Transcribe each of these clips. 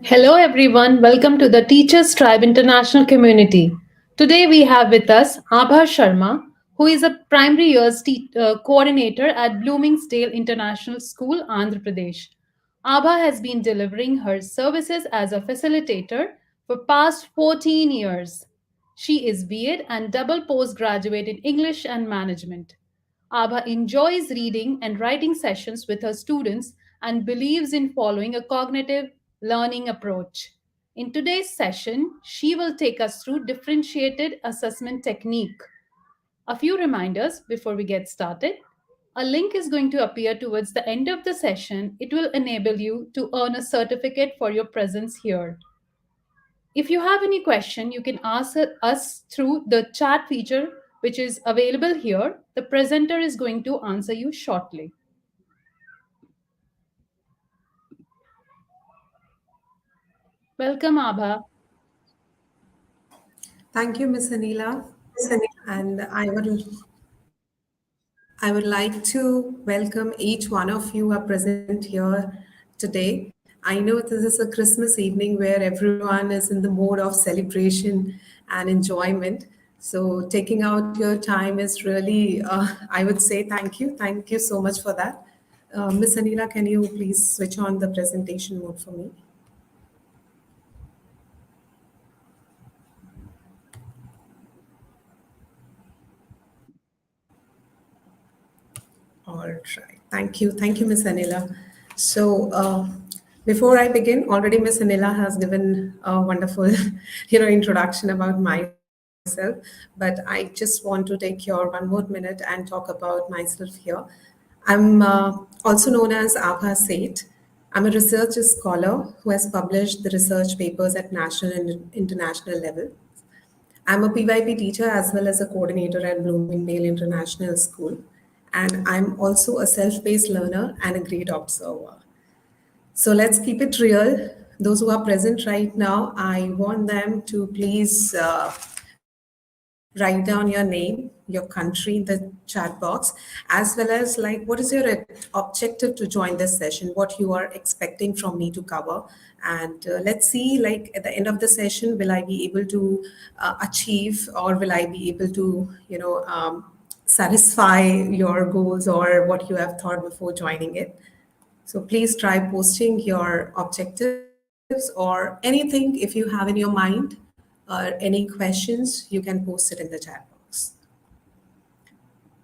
Hello, everyone. Welcome to the Teachers Tribe International Community. Today, we have with us Abha Sharma, who is a primary years coordinator at Bloomingdale International School, Andhra Pradesh. Abha has been delivering her services as a facilitator for past 14 years. She is B.Ed and double postgraduate in English and Management. Abha enjoys reading and writing sessions with her students and believes in following a cognitive learning approach. In today's session, she will take us through differentiated assessment technique. A few reminders before we get started. A link is going to appear towards the end of the session. It will enable you to earn a certificate for your presence here. If you have any question, you can ask us through the chat feature, which is available here. The presenter is going to answer you shortly. Welcome, Abha. Thank you, Miss Anila. And I would like to welcome each one of you who are present here today. I know this is a Christmas evening where everyone is in the mode of celebration and enjoyment. So taking out your time is really, I would say thank you. Thank you so much for that. Miss Anila, can you please switch on the presentation mode for me? All right. Thank you, Miss Anila. So before I begin, already Miss Anila has given a wonderful, introduction about myself. But I just want to take your one more minute and talk about myself here. I'm also known as Abha Seth. I'm a research scholar who has published the research papers at national and international level. I'm a PYP teacher as well as a coordinator at Bloomingdale International School. And I'm also a self paced learner and a great observer. So let's keep it real. Those who are present right now, I want them to please write down your name, your country in the chat box, as well as like what is your objective to join this session, what you are expecting from me to cover. And let's see, like at the end of the session, will I be able to achieve or will I be able to, satisfy your goals or what you have thought before joining it. So please try posting your objectives or anything if you have in your mind or any questions, you can post it in the chat box.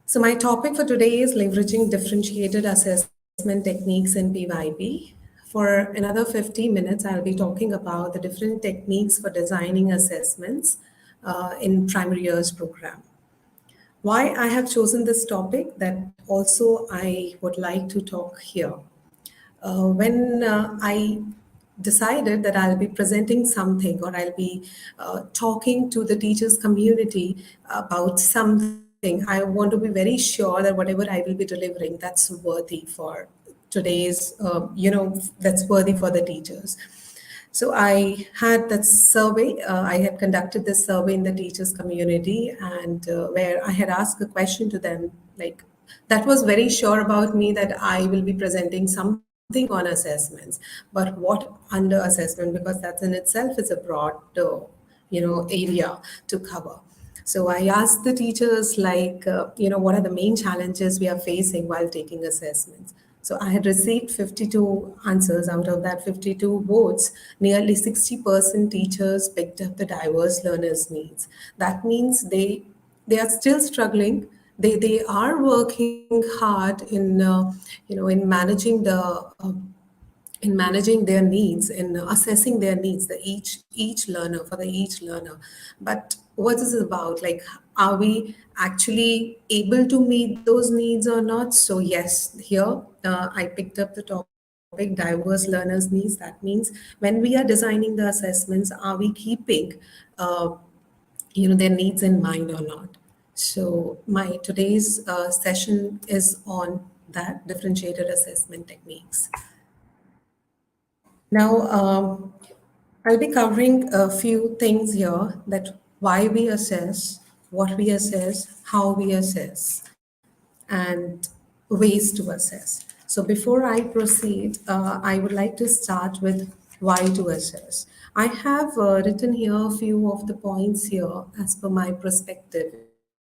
So my topic for today is leveraging differentiated assessment techniques in PYP. For another 50 minutes, I'll be talking about the different techniques for designing assessments in primary years program. Why I have chosen this topic that also I would like to talk here. When I decided that I'll be presenting something or I'll be talking to the teachers community about something, I want to be very sure that whatever I will be delivering, that's worthy for today's, that's worthy for the teachers. So I had that survey. I had conducted this survey in the teachers community, and where I had asked a question to them, like that was very sure about me that I will be presenting something on assessments, but what under assessment, because that in itself is a broad, area to cover. So I asked the teachers, like, what are the main challenges we are facing while taking assessments? So I had received 52 answers. Out of that 52 votes, nearly 60% teachers picked up the diverse learners' needs. That means they are still struggling. They are working hard in managing in managing their needs, in assessing their needs, the each learner for the each learner. But what is it about? Like, are we actually able to meet those needs or not? So yes, here I picked up the topic diverse learners needs. That means when we are designing the assessments, are we keeping uh, their needs in mind or not? So my today's session is on that differentiated assessment techniques. Now, I'll be covering a few things here, that why we assess, what we assess, how we assess, and ways to assess. So before I proceed, I would like to start with Why to assess? I have written here a few of the points here as per my perspective.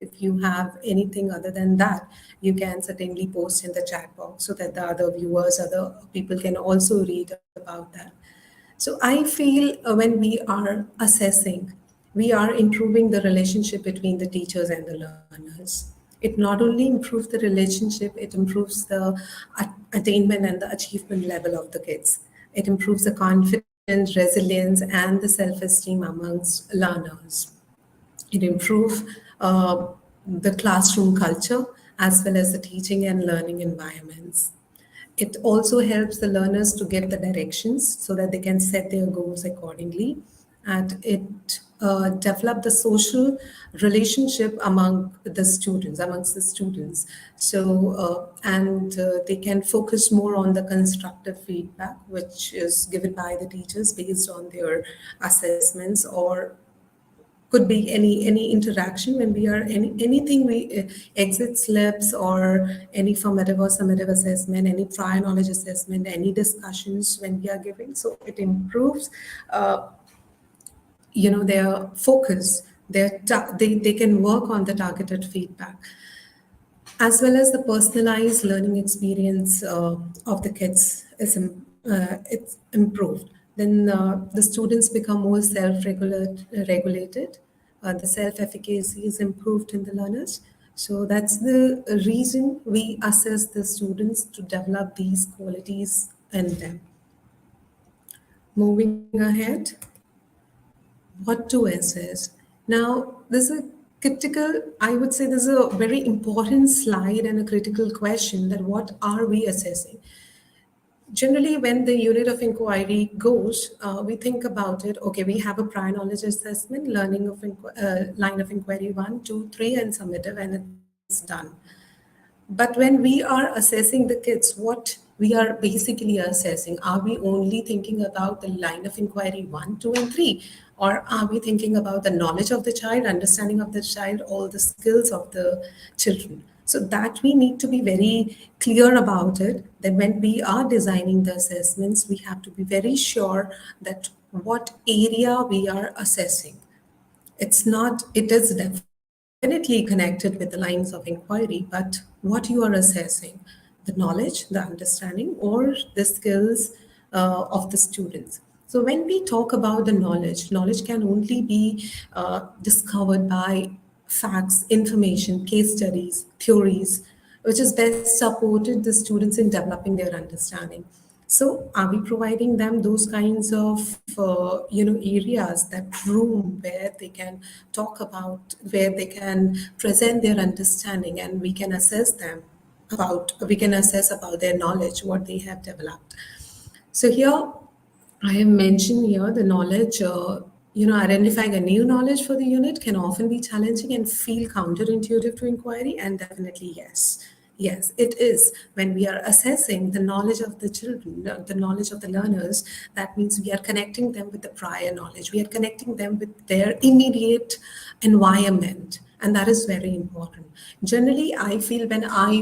If you have anything other than that, you can certainly post in the chat box so that the other viewers, other people can also read about that. So I feel when we are assessing, we are improving the relationship between the teachers and the learners. It not only improves the relationship, it improves the attainment and the achievement level of the kids. It improves the confidence, resilience, and the self-esteem amongst learners. It improves the classroom culture as well as the teaching and learning environments. It also helps the learners to get the directions so that they can set their goals accordingly. And it develop the social relationship amongst the students. So, they can focus more on the constructive feedback, which is given by the teachers based on their assessments, or could be any interaction when we are anything we exit slips or any formative or summative assessment, any prior knowledge assessment, any discussions when we are giving. So it improves their focus, they can work on the targeted feedback as well as the personalized learning experience of the kids it's improved. Then the students become more self-regulated. The self-efficacy is improved in the learners. So that's the reason we assess the students to develop these qualities in them. Moving ahead, what to assess. Now, this is a critical, I would say this is a very important slide and a critical question that what are we assessing? Generally, when the unit of inquiry goes, we think about it, okay, we have a prior knowledge assessment, line of inquiry 1, 2, 3, and summative, and it's done. But when we are assessing the kids, what we are basically assessing, are we only thinking about the line of inquiry 1, 2, and 3? Or are we thinking about the knowledge of the child, understanding of the child, all the skills of the children? So that we need to be very clear about it, that when we are designing the assessments, we have to be very sure that what area we are assessing. It is definitely connected with the lines of inquiry, but what you are assessing, the knowledge, the understanding, or the skills of the students. So when we talk about the knowledge can only be discovered by facts, information, case studies, theories, which is best supported the students in developing their understanding. So, are we providing them those kinds of areas, that room where they can talk about, where they can present their understanding, and we can assess about their knowledge, what they have developed. So here, I have mentioned here the knowledge. Identifying a new knowledge for the unit can often be challenging and feel counterintuitive to inquiry, and definitely yes, it is. When we are assessing the knowledge of the children, the knowledge of the learners, that means we are connecting them with the prior knowledge. We are connecting them with their immediate environment, and that is very important. Generally, I feel when I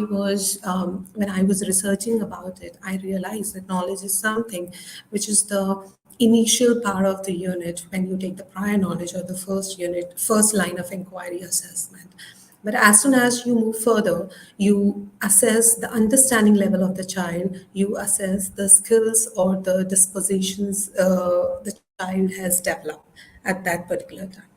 was researching about it, I realized that knowledge is something which is the initial part of the unit when you take the prior knowledge, or the first line of inquiry assessment. But as soon as you move further, you assess the understanding level of the child, you assess the skills or the dispositions the child has developed at that particular time.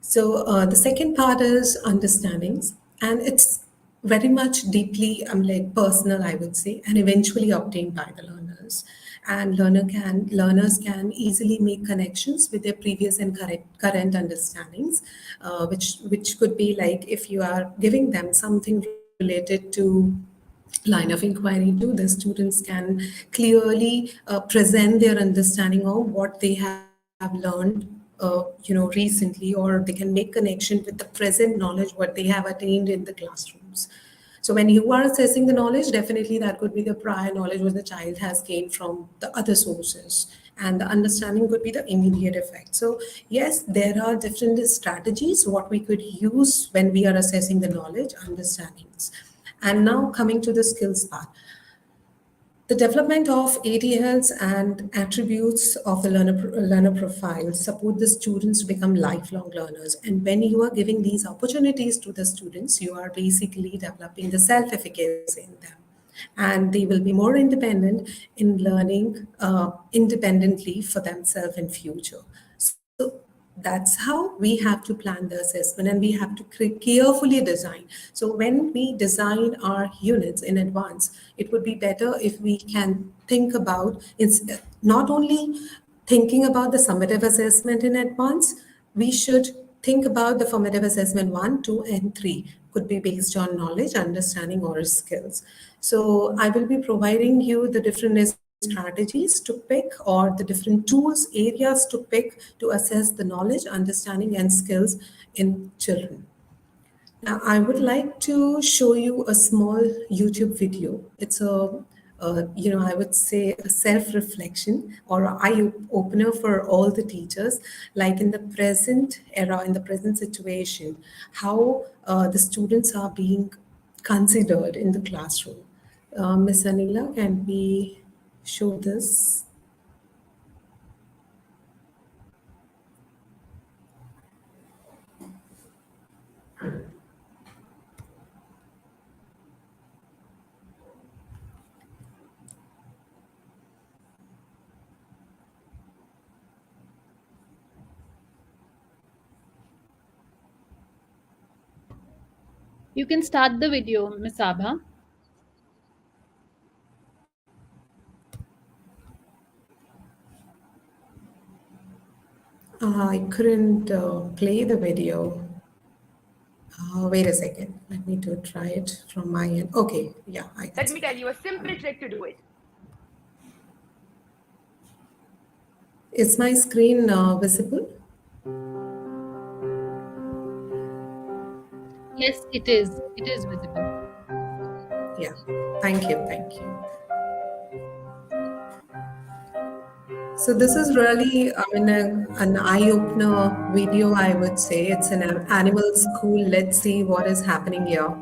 So the second part is understandings, and it's very much deeply, like personal, I would say, and eventually obtained by the learners. And learners can easily make connections with their previous and current understandings, which could be like if you are giving them something related to line of inquiry 2, the students can clearly present their understanding of what they have learned recently, or they can make connection with the present knowledge what they have attained in the classrooms. So when you are assessing the knowledge, definitely that could be the prior knowledge what the child has gained from the other sources, and the understanding could be the immediate effect. So yes, there are different strategies what we could use when we are assessing the knowledge understandings. And now coming to the skills part. The development of ADLs and attributes of a learner profile support the students to become lifelong learners. And when you are giving these opportunities to the students, you are basically developing the self efficacy in them. And they will be more independent in learning independently for themselves in future. So that's how we have to plan the assessment, and we have to carefully design. So when we design our units in advance, it would be better if we can think about it's not only thinking about the summative assessment in advance, we should think about the formative assessment 1, 2, and 3 could be based on knowledge, understanding, or skills. So I will be providing you the different strategies to pick or the different tools, areas to pick to assess the knowledge, understanding, and skills in children. Now, I would like to show you a small YouTube video. It's I would say a self-reflection or an eye-opener for all the teachers, like in the present era, in the present situation, how the students are being considered in the classroom. Miss Anila, can we show this? You can start the video, Miss Abha. I couldn't play the video. Wait a second. Let me to try it from my end. Okay, yeah, I can Let see me tell that. you a simple trick to do it. Is my screen visible? Yes, it is. It is visible. Yeah. Thank you. Thank you. So this is really, an eye-opener video, I would say. It's an animal school. Let's see what is happening here.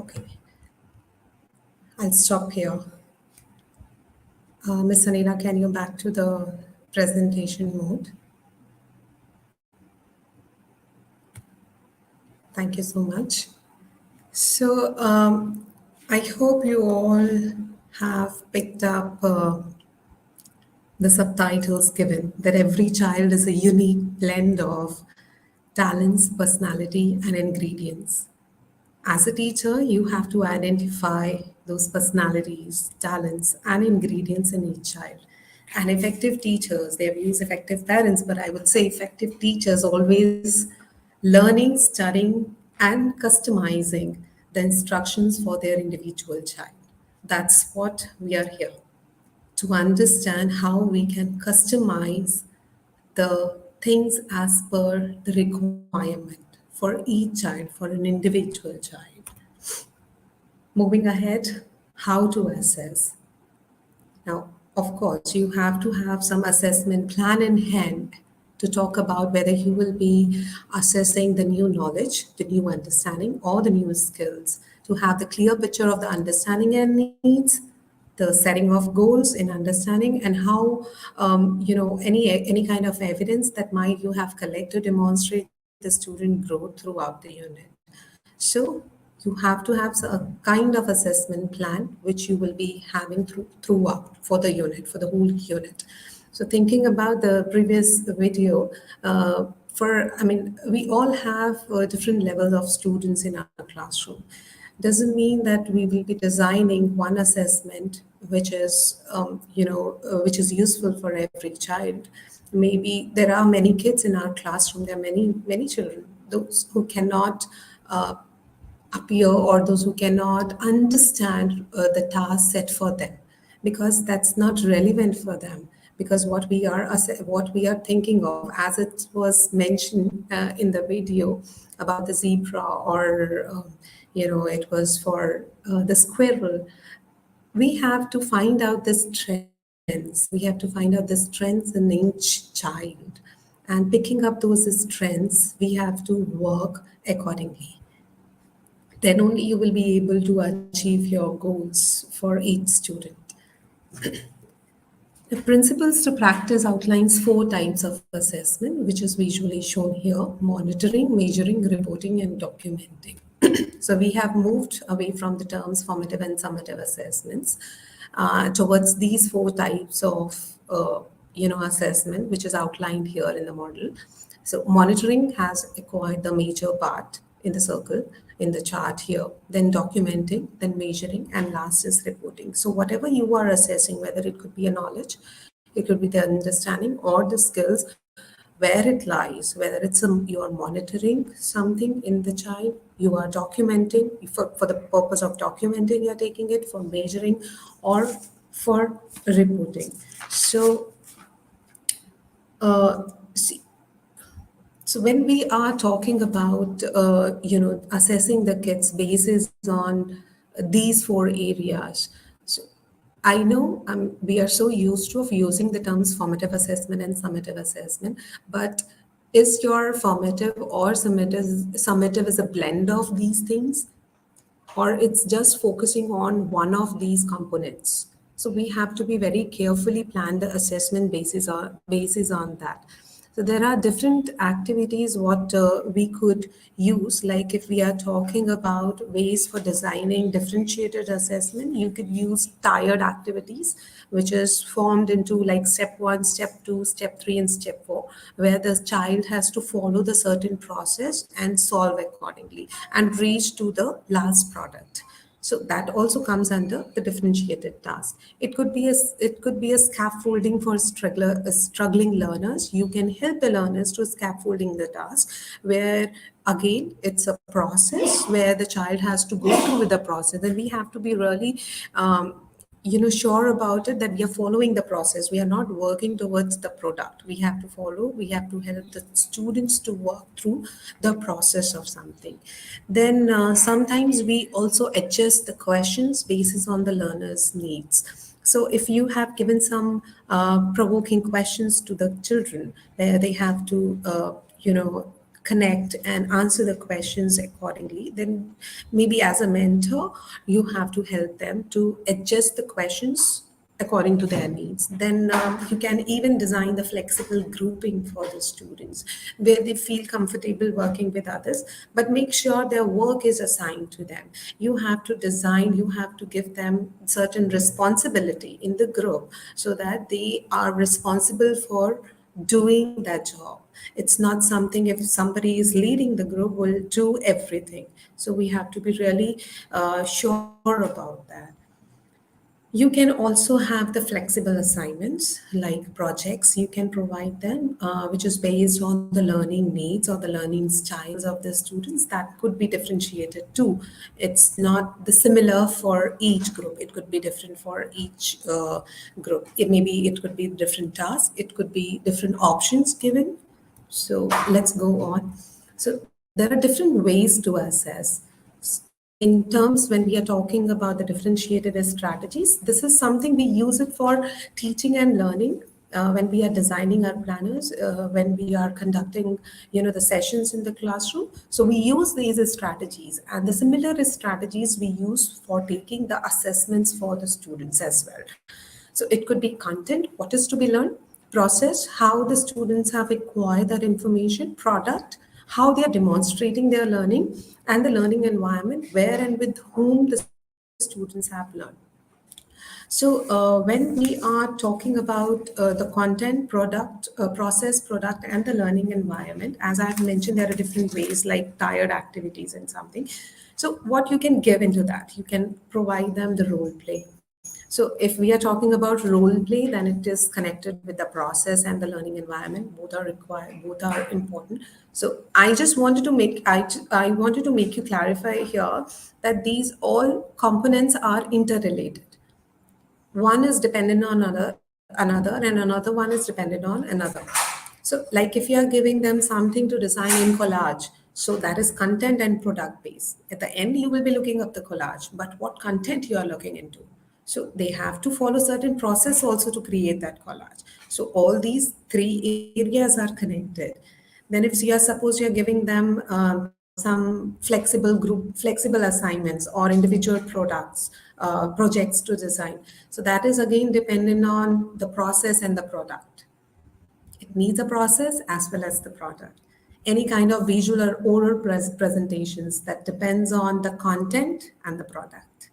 Okay, I'll stop here. Miss Anila, can you back to the presentation mode? Thank you so much. So, I hope you all have picked up the subtitles given that every child is a unique blend of talents, personality, and ingredients. As a teacher, you have to identify those personalities, talents, and ingredients in each child. And effective teachers, they have used effective parents, but I would say effective teachers always learning, studying, and customizing the instructions for their individual child. That's what we are here to understand how we can customize the things as per the requirement for each child, for an individual child. Moving ahead, how to assess. Now, of course, you have to have some assessment plan in hand to talk about whether you will be assessing the new knowledge, the new understanding, or the new skills to have the clear picture of the understanding and needs, the setting of goals in understanding, and how any kind of evidence that might you have collected to demonstrate the student growth throughout the unit. So you have to have a kind of assessment plan which you will be having throughout for the unit, for the whole unit. So thinking about the previous video, I mean, we all have different levels of students in our classroom. Doesn't mean that we will be designing one assessment which is useful for every child. Maybe there are many kids in our classroom. There are many children, those who cannot appear or those who cannot understand the task set for them because that's not relevant for them, because what we are thinking of, as it was mentioned in the video about the zebra, or it was for the squirrel. We have to find out these trends. We have to find out these trends in each child, and picking up those trends, we have to work accordingly. Then only you will be able to achieve your goals for each student. The principles to practice outlines four types of assessment, which is visually shown here: monitoring, measuring, reporting, and documenting. So we have moved away from the terms formative and summative assessments towards these four types of assessment, which is outlined here in the model. So monitoring has acquired the major part in the circle in the chart here, then documenting, then measuring, and last is reporting. So whatever you are assessing, whether it could be a knowledge, it could be the understanding or the skills, where it lies, whether you are monitoring something in the child, you are documenting for the purpose of documenting, you're taking it for measuring or for reporting. So see, so when we are talking about assessing the kids basis on these four areas, so I know we are so used to of using the terms formative assessment and summative assessment, but is your formative or summative is a blend of these things, or it's just focusing on one of these components? So we have to be very carefully plan the assessment basis on that. So there are different activities what we could use. Like if we are talking about ways for designing differentiated assessment, you could use tired activities, which is formed into like step 1, step 2, step 3, and step 4, where the child has to follow the certain process and solve accordingly and reach to the last product. So that also comes under the differentiated task. It could be a scaffolding for struggling learners. You can help the learners to scaffolding the task, where again it's a process where the child has to go through with the process, and we have to be really sure about it, that we are following the process. We are not working towards the product. We have to help the students to work through the process of something. Then sometimes we also adjust the questions basis on the learner's needs. So if you have given some provoking questions to the children, where they have to connect and answer the questions accordingly, then maybe as a mentor, you have to help them to adjust the questions according to their needs. Then you can even design the flexible grouping for the students where they feel comfortable working with others, but make sure their work is assigned to them. You have to design, you have to give them certain responsibility in the group so that they are responsible for doing that job. It's not something if somebody is leading the group will do everything. So we have to be really sure about that. You can also have the flexible assignments like projects. You can provide them, which is based on the learning needs or the learning styles of the students. That could be differentiated too. It's not the similar for each group. It could be different for each group. It could be different tasks. It could be different options given. So let's go on. So there are different ways to assess. In terms when we are talking about the differentiated strategies, this is something we use it for teaching and learning. When we are designing our planners, when we are conducting, the sessions in the classroom, so we use these strategies, and the similar strategies we use for taking the assessments for the students as well. So it could be content, what is to be learned, process, how the students have acquired that information, product, how they are demonstrating their learning, and the learning environment, where and with whom the students have learned. So, when we are talking about the content, product, process, product, and the learning environment, as I have mentioned, there are different ways like tired activities and something. So, what you can give into that, you can provide them the role play. So, if we are talking about role play, then it is connected with the process and the learning environment. Both are required, both are important. So, I wanted to make you clarify here that these all components are interrelated. One is dependent on another and another one is dependent on another. So like if you are giving them something to design in collage, so that is content and product based. At the end you will be looking up the collage, but what content you are looking into. So they have to follow certain process also to create that collage. So all these three areas are connected. Then if you are suppose you're giving them some flexible assignments or individual projects to design. So that is again dependent on the process and the product. It needs a process as well as the product. Any kind of visual or oral presentations that depends on the content and the product,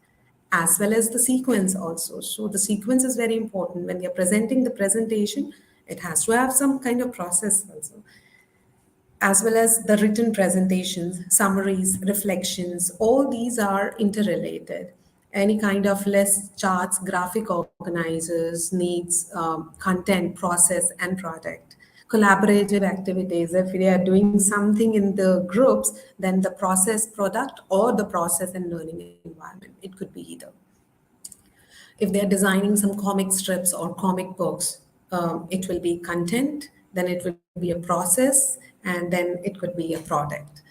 as well as the sequence also. So the sequence is very important. When you're presenting the presentation, it has to have some kind of process also, as well as the written presentations, summaries, reflections, all these are interrelated. Any kind of list, charts, graphic organizers needs content, process, and product. Collaborative activities, if we are doing something in the groups, then the process product or the process and learning environment, it could be either. If they're designing some comic strips or comic books, it will be content, then it will be a process, and then it could be a product.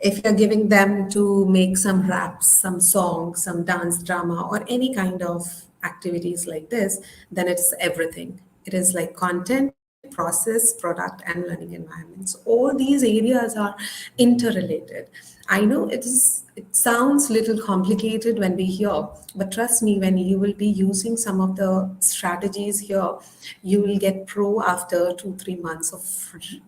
If you're giving them to make some raps, some songs, some dance drama, or any kind of activities like this, then it's everything. It is like content, process, product, and learning environments. All these areas are interrelated. I know it sounds little complicated when we hear, but trust me, when you will be using some of the strategies here, you will get pro after 2 3 months of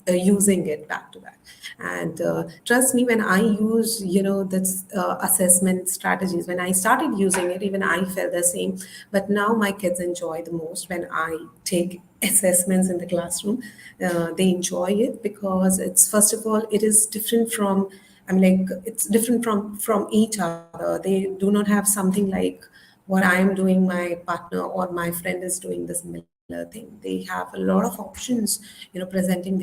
using it back to back. And trust me, when I use this assessment strategies, when I started using it, even I felt the same. But now my kids enjoy the most when I take assessments in the classroom. They enjoy it because it's, first of all, it is different from, I mean, like, it's different from each other. They do not have something like what I am doing, my partner or my friend is doing the similar thing. They have a lot of options, uh, presenting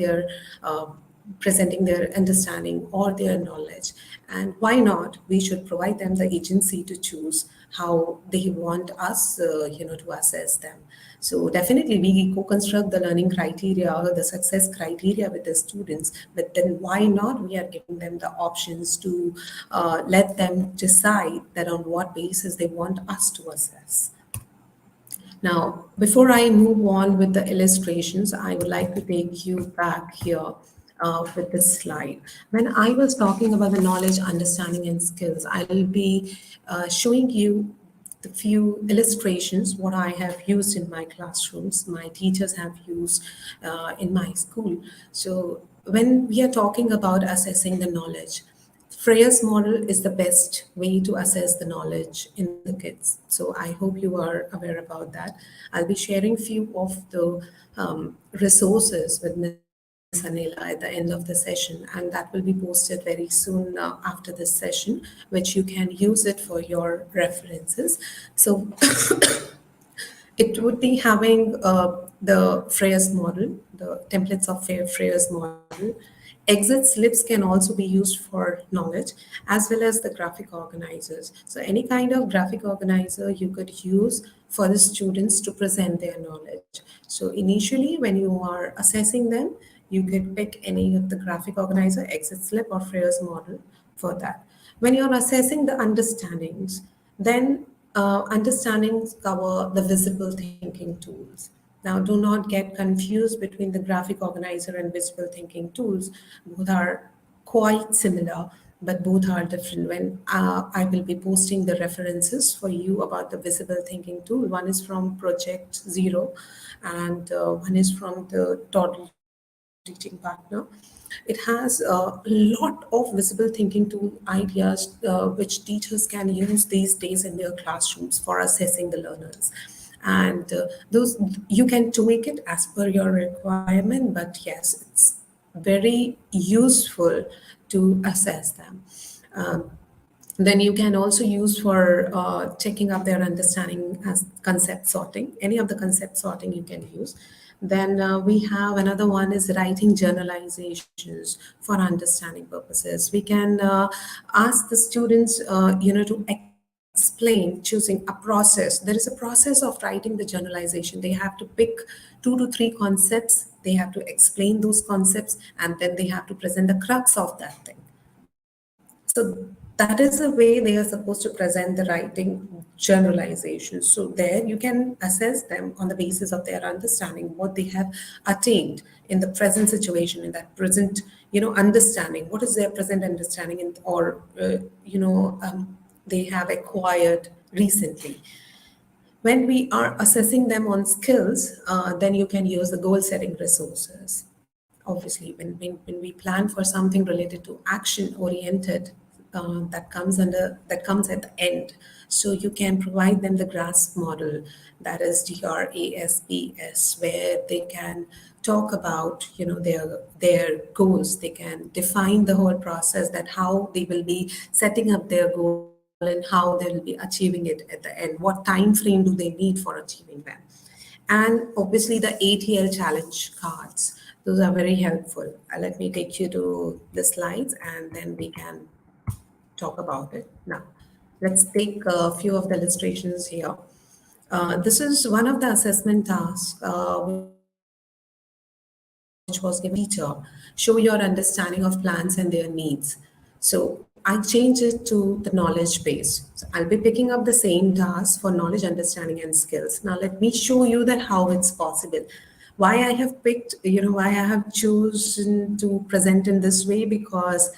their understanding or their knowledge. And why not? We should provide them the agency to choose how they want us, to assess them. So definitely we co-construct the learning criteria or the success criteria with the students, but then why not? We are giving them the options to let them decide that on what basis they want us to assess. Now, before I move on with the illustrations, I would like to take you back here. with this slide. When I was talking about the knowledge, understanding, and skills, I'll be showing you the few illustrations what I have used in my classrooms, my teachers have used in my school. So when we are talking about assessing the knowledge, Freya's model is the best way to assess the knowledge in the kids. So I hope you are aware about that. I'll be sharing few of the resources with Miss Anila at the end of the session, and that will be posted very soon after this session, which you can use it for your references. So it would be having the Freya's model, the templates of Freya's model. Exit slips can also be used for knowledge, as well as the graphic organizers. So any kind of graphic organizer you could use for the students to present their knowledge. So initially, when you are assessing them, you could pick any of the graphic organizer, exit slip, or Freya's model for that. When you're assessing the understandings, then understandings cover the visible thinking tools. Now, do not get confused between the graphic organizer and visible thinking tools. Both are quite similar, but both are different. When I will be posting the references for you about the visible thinking tool, one is from Project Zero, and one is from the Toddle Teaching Partner. It has a lot of visible thinking tool ideas which teachers can use these days in their classrooms for assessing the learners. And those you can tweak it as per your requirement, but yes, it's very useful to assess them. Um, then you can also use for checking up their understanding as concept sorting. Any of the concept sorting you can use. Then we have another one is writing generalizations for understanding purposes. We can ask the students, to explain choosing a process. There is a process of writing the generalization. They have to pick 2 to 3 concepts. They have to explain those concepts, and then they have to present the crux of that thing. So that is the way they are supposed to present the writing generalization. So there you can assess them on the basis of their understanding, what they have attained in the present situation, in that present, understanding. What is their present understanding, or they have acquired recently. When we are assessing them on skills, then you can use the goal setting resources. Obviously, when we plan for something related to action oriented, that comes at the end. So you can provide them the GRASP model, that is GRASPS, where they can talk about their goals. They can define the whole process, that how they will be setting up their goal and how they will be achieving it at the end. What time frame do they need for achieving them? And obviously the ATL challenge cards. Those are very helpful. Let me take you to the slides and then we can talk about it. Now, let's take a few of the illustrations here. This is one of the assessment tasks which was given to the teacher. Show your understanding of plants and their needs. So I changed it to the knowledge base. So I'll be picking up the same task for knowledge, understanding, and skills. Now let me show you that how it's possible. Why I have chosen to present in this way, because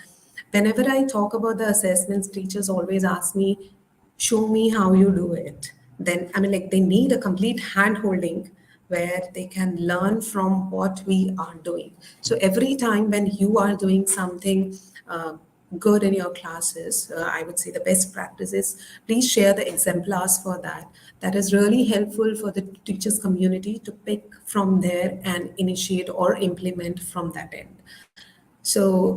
whenever I talk about the assessments, teachers always ask me, show me how you do it. Then, I mean, like they need a complete hand holding where they can learn from what we are doing. So every time when you are doing something good in your classes, I would say the best practice is please share the exemplars for that. That is really helpful for the teachers community to pick from there and initiate or implement from that end. So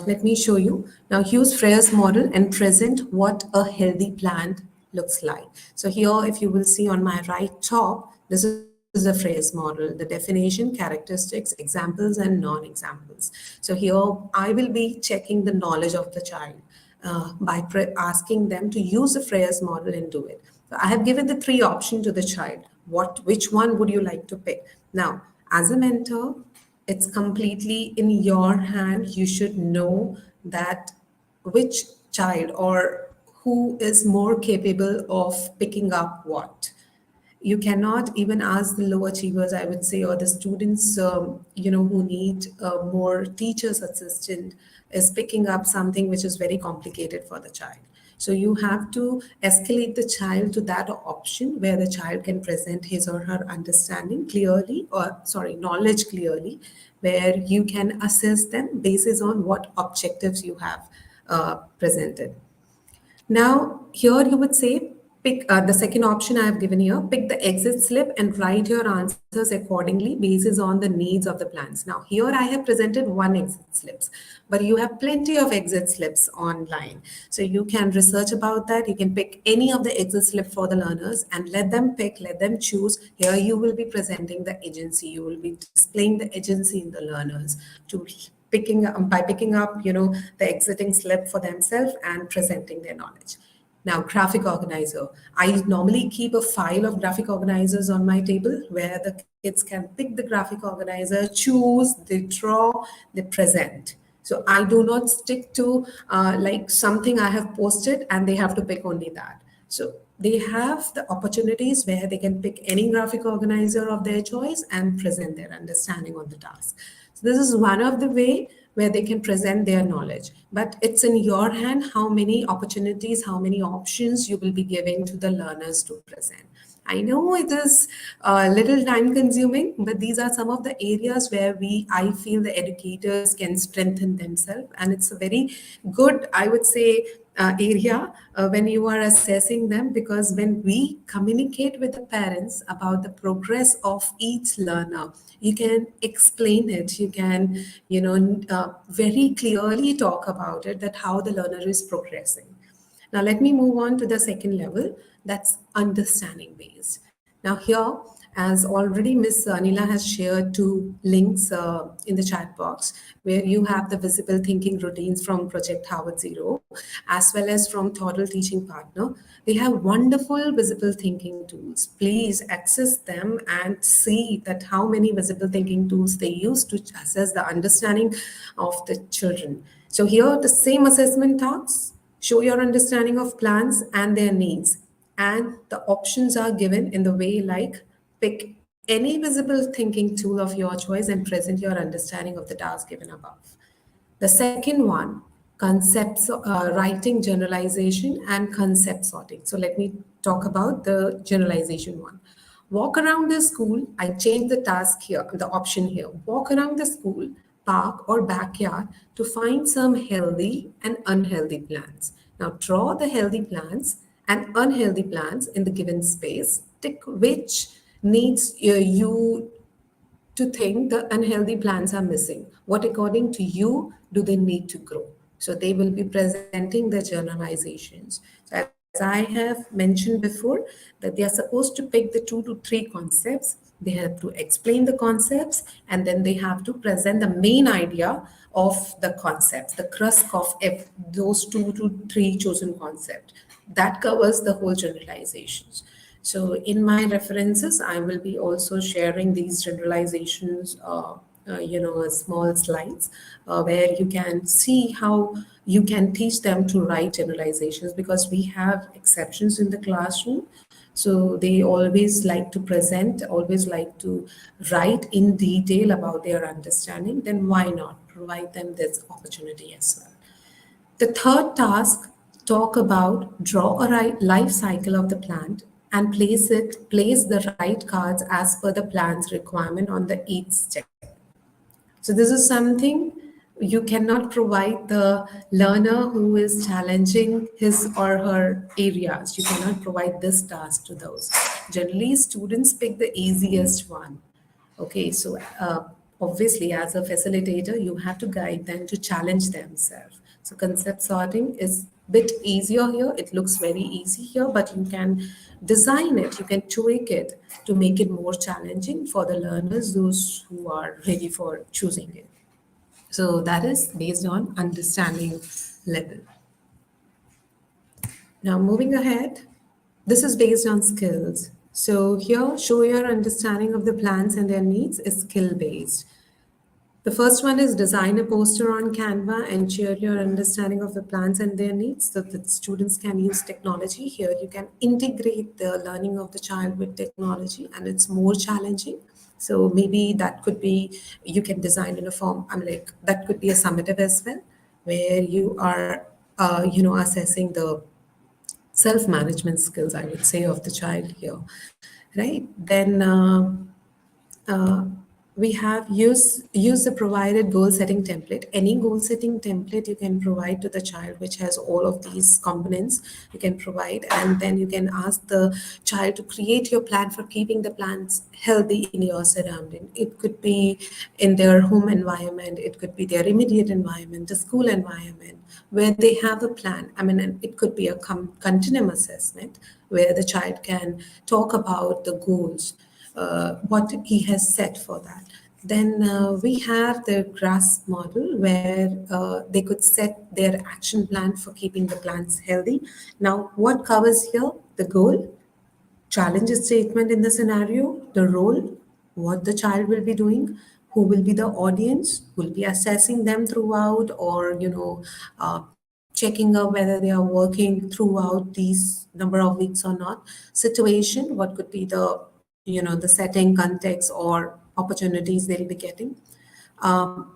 let me show you. Now use Freya's model and present what a healthy plant looks like. So here, if you will see on my right top, this is the Freya's model, the definition, characteristics, examples, and non-examples. So here, I will be checking the knowledge of the child by asking them to use the Freya's model and do it. So I have given the 3 options to the child. Which one would you like to pick? Now, as a mentor, it's completely in your hand. You should know that which child or who is more capable of picking up what. you cannot even ask the low achievers, I would say, or the students, who need more teachers assistant, is picking up something which is very complicated for the child. So you have to escalate the child to that option where the child can present his or her understanding clearly, or sorry, knowledge clearly, where you can assess them basis on what objectives you have presented. Now, here you would say, pick the second option I have given here, pick the exit slip and write your answers accordingly based on the needs of the plans. Now, here I have presented one exit slips, but you have plenty of exit slips online. So you can research about that. You can pick any of the exit slip for the learners and let them pick, let them choose. Here you will be presenting the agency. You will be displaying the agency in the learners to picking up the exiting slip for themselves and presenting their knowledge. Now, graphic organizer. I normally keep a file of graphic organizers on my table where the kids can pick the graphic organizer, choose, they draw, they present. So I do not stick to like something I have posted and they have to pick only that. So they have the opportunities where they can pick any graphic organizer of their choice and present their understanding on the task. So this is one of the way where they can present their knowledge. But it's in your hand how many opportunities, how many options you will be giving to the learners to present. I know it is a little time consuming, but these are some of the areas where I feel the educators can strengthen themselves. And it's a very good, I would say, area when you are assessing them, because when we communicate with the parents about the progress of each learner, you can explain it, you can very clearly talk about it, that how the learner is progressing. Now, let me move on to the second level, that's understanding based. Now, here, as already Miss Anila has shared two links in the chat box, where you have the visible thinking routines from Project Harvard Zero, as well as from Toddle Teaching Partner. They have wonderful visible thinking tools. Please access them and see that how many visible thinking tools they use to assess the understanding of the children. So here, the same assessment tasks show your understanding of plans and their needs. And the options are given in the way like pick any visible thinking tool of your choice and present your understanding of the task given above. The second one, concepts, writing generalization and concept sorting. So let me talk about the generalization one. Walk around the school. I changed the task here, the option here. Walk around the school, park, or backyard to find some healthy and unhealthy plants. Now draw the healthy plants and unhealthy plants in the given space. Tick which needs you to think the unhealthy plants are missing. What, according to you, do they need to grow? So they will be presenting the generalizations. So as I have mentioned before, that they are supposed to pick the 2 to 3 concepts. They have to explain the concepts, and then they have to present the main idea of the concepts, the crux of those 2 to 3 chosen concepts. That covers the whole generalizations. So in my references, I will be also sharing these generalizations, small slides where you can see how you can teach them to write generalizations, because we have exceptions in the classroom. So they always like to present, always like to write in detail about their understanding. Then why not provide them this opportunity as well? The third task, talk about draw a life cycle of the plant and place the right cards as per the plant's requirement on the each step. So this is something you cannot provide the learner who is challenging his or her areas. You cannot provide this task to those. Generally, students pick the easiest one. Okay, so obviously, as a facilitator, you have to guide them to challenge themselves. So concept sorting is a bit easier here. It looks very easy here, but you can design it, you can tweak it to make it more challenging for the learners, those who are ready for choosing it. So that is based on understanding level. Now moving ahead, this is based on skills. So here, show your understanding of the plans and their needs is skill based. The first one is design a poster on Canva, ensure your understanding of the plans and their needs so that students can use technology. Here, you can integrate the learning of the child with technology, and it's more challenging. So maybe that could be you can design in a form. I mean, like that could be a summative as well, where you are, assessing the self-management skills, I would say, of the child here, right? Then. Uh, we have use the provided goal setting template. Any goal setting template you can provide to the child, which has all of these components you can provide, and then you can ask the child to create your plan for keeping the plants healthy in your surrounding. It could be in their home environment, it could be their immediate environment, the school environment, where they have a plan. I mean, and it could be a continuum assessment where the child can talk about the goals, what he has set for that. Then we have the grass model where they could set their action plan for keeping the plants healthy. Now, what covers here? The goal, challenge statement in the scenario, the role, what the child will be doing, who will be the audience, will be assessing them throughout, or checking up whether they are working throughout these number of weeks or not. Situation, what could be the the setting, context, or opportunities they'll be getting.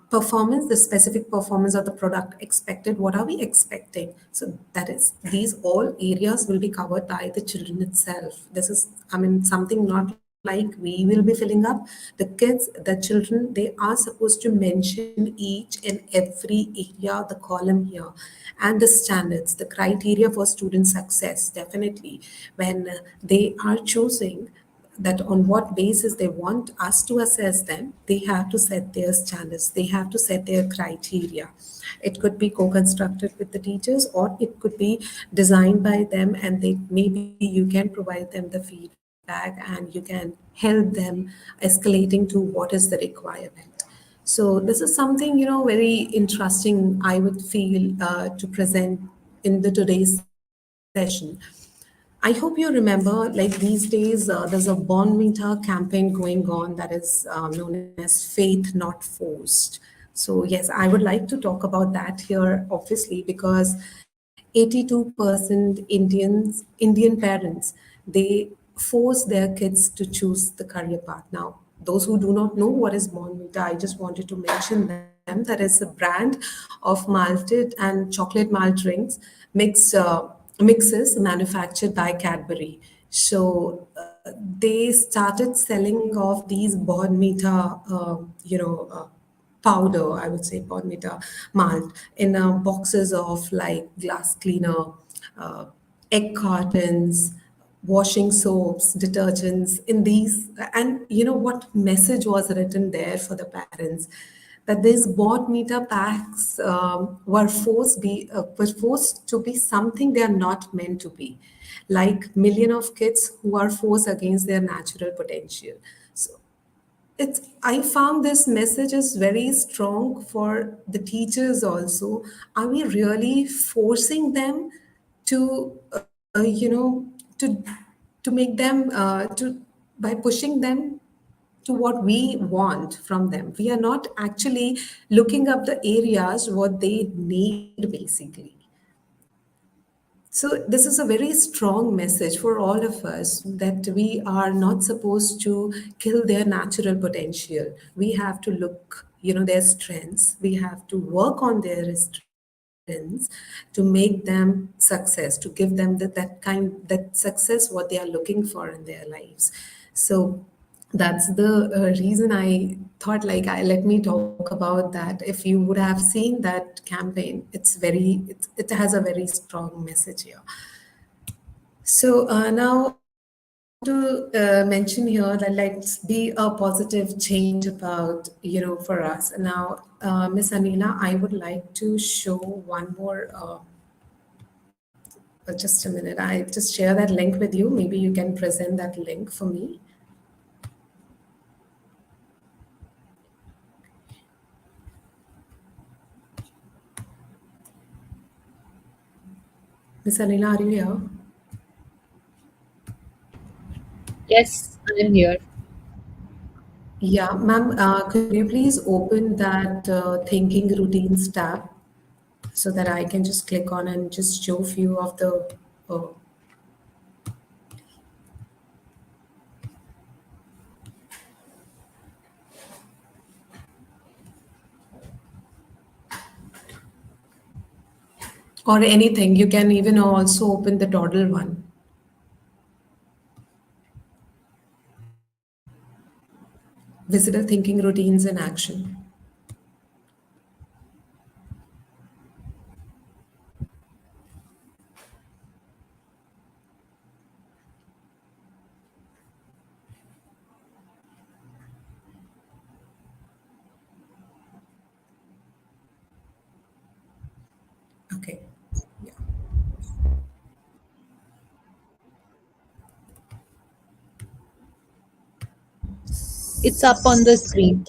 Performance, the specific performance of the product expected, what are we expecting. So that is, these all areas will be covered by the children itself. This is, I mean, something not like we will be filling up. The kids, the children, they are supposed to mention each and every area, the column here, and the standards, the criteria for student success. Definitely when they are choosing that on what basis they want us to assess them, they have to set their standards, they have to set their criteria. It could be co-constructed with the teachers, or it could be designed by them, and they maybe you can provide them the feedback and you can help them escalating to what is the requirement. So this is something, very interesting, I would feel, to present in the today's session. I hope you remember, like these days, there's a Born Meter campaign going on that is known as Faith Not Forced. So, yes, I would like to talk about that here, obviously, because 82% Indian parents, they force their kids to choose the career path. Now, those who do not know what is Born Meter, I just wanted to mention them. That is a brand of malted and chocolate malt drinks mixes manufactured by Cadbury. So they started selling off these Bonmita, powder, I would say Bonmita malt, in boxes of like glass cleaner, uh, egg cartons, washing soaps, detergents, in these. And you know what message was written there for the parents? That these bought meter packs were forced to be something they are not meant to be, like million of kids who are forced against their natural potential. So it's, I found this message is very strong for the teachers also. Are we really forcing them to to make them to by pushing them to what we want from them? We are not actually looking up the areas what they need basically. So this is a very strong message for all of us, that we are not supposed to kill their natural potential. We have to look, their strengths. We have to work on their strengths to make them success, to give them that success what they are looking for in their lives. So that's the reason I thought, like, let me talk about that. If you would have seen that campaign, it has a very strong message here. So now I want to mention here that let's be a positive change about, for us. Now, Miss Anila, I would like to show one more. Just a minute. I just share that link with you. Maybe you can present that link for me. Miss Anila, are you here? Yes, I am here. Yeah, ma'am, could you please open that thinking routines tab so that I can just click on and just show few of the uh, or anything. You can even also open the toddle one. Visible thinking routines in action. Okay. Yeah. It's up on the screen.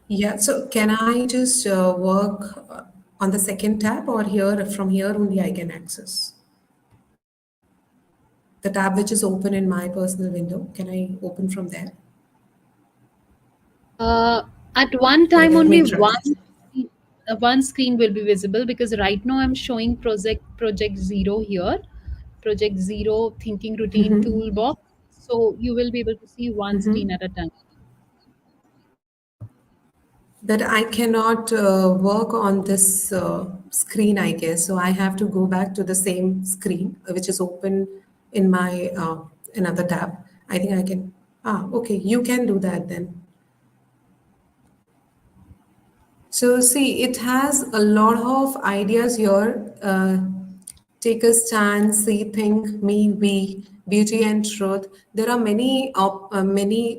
Yeah. So can I just work on the second tab or here from here only I can access the tab which is open in my personal window? Can I open from there? Uh, at one Okay, time, let only me try. one screen will be visible because right now I'm showing project zero here, project zero thinking routine toolbox. So you will be able to see one screen at a time. That I cannot work on this screen, I guess. So I have to go back to the same screen, which is open in my another tab. I think I can. Ah, okay. You can do that then. So see, it has a lot of ideas here. Take a stand, see, think, me, we, beauty and truth. There are many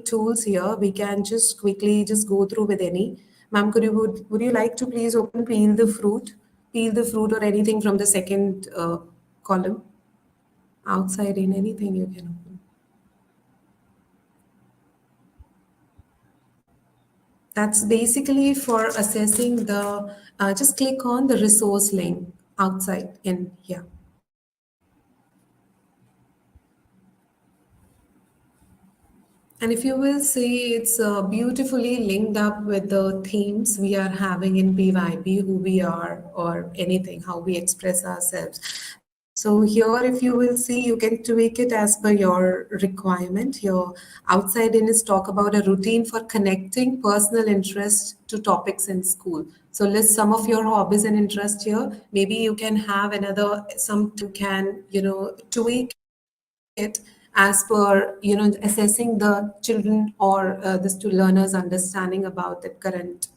tools here. We can just quickly just go through with any. Ma'am, would you like to please open peel the fruit or anything from the second column outside in anything you can open. That's basically for assessing the. Just click on the resource link outside in here. And if you will see, it's beautifully linked up with the themes we are having in PYP, who we are, or anything, how we express ourselves. So here, if you will see, you can tweak it as per your requirement. Your outside in is talk about a routine for connecting personal interest to topics in school. So list some of your hobbies and interest here. Maybe you can have another some can tweak it as per assessing the children or the learners understanding about the current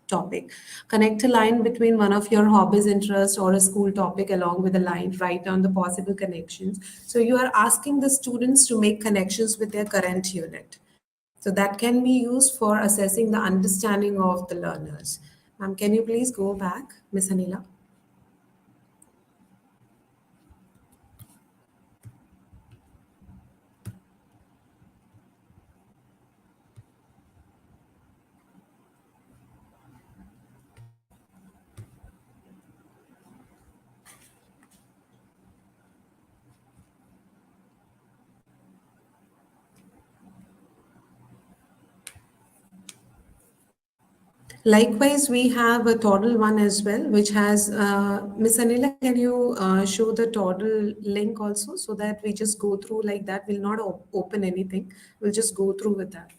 topic. Connect a line between one of your hobbies interest or a school topic along with a line. Write down the possible connections. So you are asking the students to make connections with their current unit. So that can be used for assessing the understanding of the learners. Can you please go back, Miss Anila? Likewise, we have a toddle one as well, which has Miss Anila. Can you show the toddle link also so that we just go through like that? We'll not open anything. We'll just go through with that.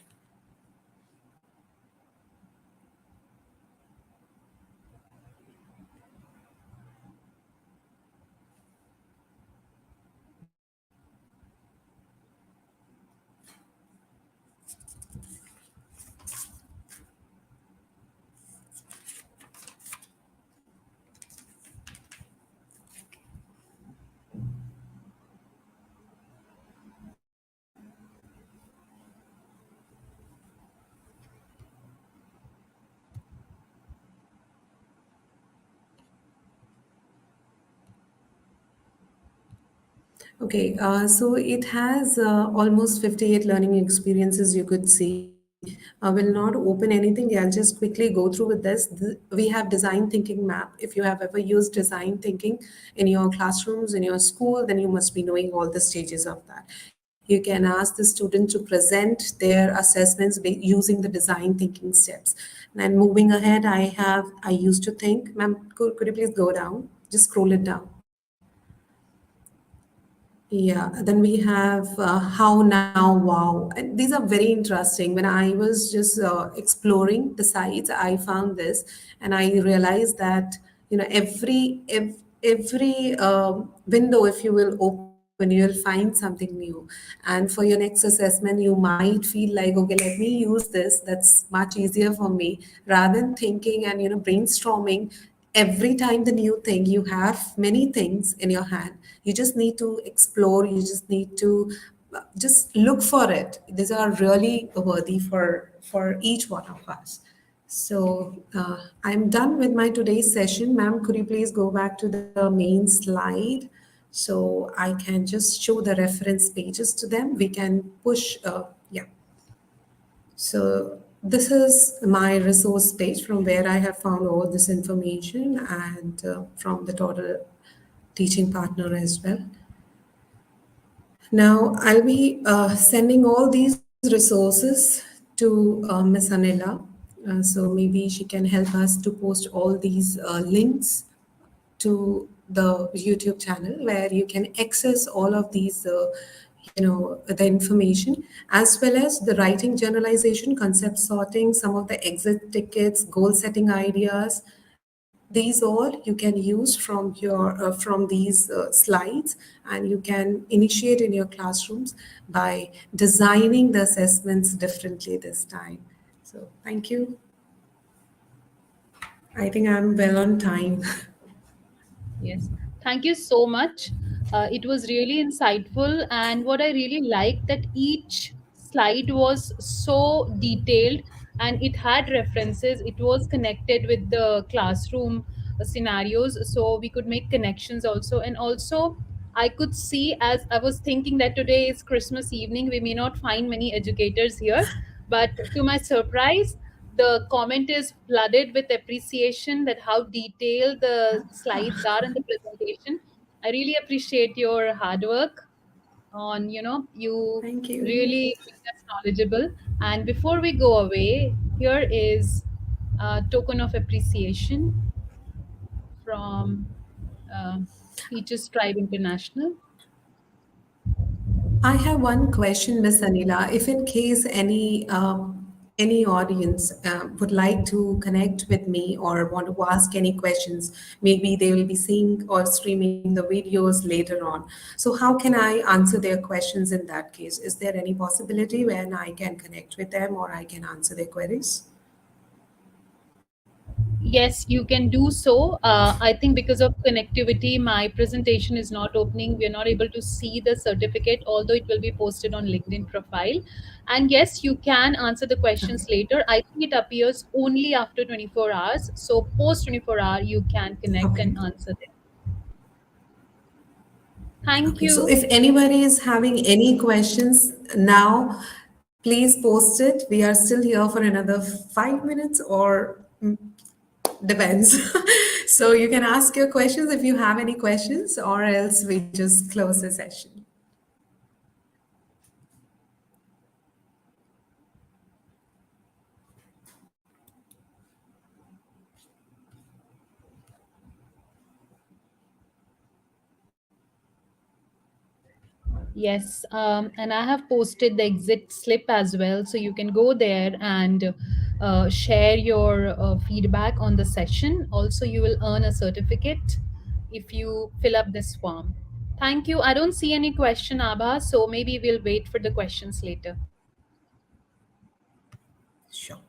Okay, so it has almost 58 learning experiences you could see. Will not open anything. I'll just quickly go through with this. We have design thinking map. If you have ever used design thinking in your classrooms, in your school, then you must be knowing all the stages of that. You can ask the student to present their assessments using the design thinking steps. And moving ahead, I used to think, ma'am, could you please go down? Just scroll it down. Yeah, then we have how now, wow. And these are very interesting. When I was just exploring the sites, I found this and I realized that, every window, if you will open, you'll find something new. And for your next assessment, you might feel like, okay, let me use this. That's much easier for me. Rather than thinking and, brainstorming every time the new thing, you have many things in your hand. You just need to explore, you just need to just look for it. These are really worthy for each one of us. So I'm done with my today's session. Ma'am, could you please go back to the main slide so I can just show the reference pages to them? We can push, yeah. So this is my resource page from where I have found all this information, and from the total teaching partner as well. Now I'll be sending all these resources to Miss Anila. So maybe she can help us to post all these links to the YouTube channel where you can access all of these, the information, as well as the writing generalization, concept sorting, some of the exit tickets, goal setting ideas. These all you can use from these slides, and you can initiate in your classrooms by designing the assessments differently this time. So thank you. I think I'm well on time. Yes, thank you so much. It was really insightful, and what I really liked that each slide was so detailed and it had references. It was connected with the classroom scenarios, so we could make connections also. And also, I could see as I was thinking that today is Christmas evening, we may not find many educators here, but to my surprise, the comment is flooded with appreciation that how detailed the slides are in the presentation. I really appreciate your hard work on, you Thank you. really made us knowledgeable. And before we go away, here is a token of appreciation from uh, Teachers Tribe International. I have one question, Miss Anila. If in case any audience would like to connect with me or want to ask any questions, maybe they will be seeing or streaming the videos later on. So how can I answer their questions in that case? Is there any possibility when I can connect with them or I can answer their queries? Yes, you can do so. I think because of connectivity, my presentation is not opening. We are not able to see the certificate, although it will be posted on LinkedIn profile. And yes, you can answer the questions Okay. later. I think it appears only after 24 hours. So post 24 hour, you can connect and Okay. answer them. Thank Okay. So you. if anybody is having any questions now, please post it. We are still here for another 5 minutes or depends. So you can ask your questions if you have any questions, or else we just close the session. Yes, and I have posted the exit slip as well, so you can go there and share your feedback on the session. Also, you will earn a certificate if you fill up this form. Thank you. I don't see any question, Abha, so maybe we'll wait for the questions later. Sure.